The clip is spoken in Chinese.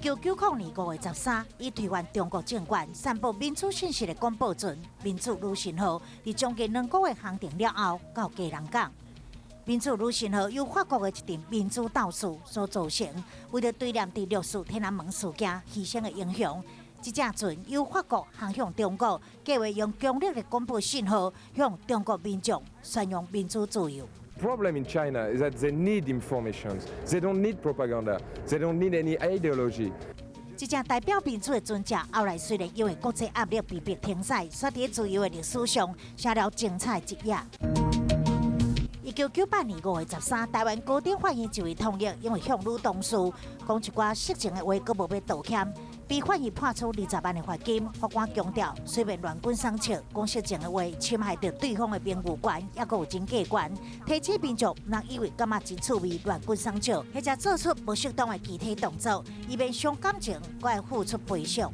1990年5月13日，以台湾中国政权散布民主信息的广播船“民主女神号”在将近2个月航程了后，到嘉南港。民主女神号由法国的一场民主斗士所组成，为了对念第6次天安门事件牺牲的英雄，这只船由法国航向中国，计划用强烈的广播信号向中国民众宣扬民主自由。 problem in China is that they need information. They don't need propaganda. They don't need any ideology. 这只代表民主的船只，后来虽然因为国际压力被迫停驶，却在自由的历史上写了精彩一页。1998年5月13日，台湾高等法院就位通译，因为向女同事讲一寡色情的话，佮无要道歉。 被法院判处20万的罚金。法官强调，虽然乱棍伤笑、讲色情的话侵害到对方的名誉权，也佮有真假权，提醒民众不能以为感觉真趣味乱棍伤笑，或者做出不适当的具体动作，以免伤感情，佮要付出赔偿。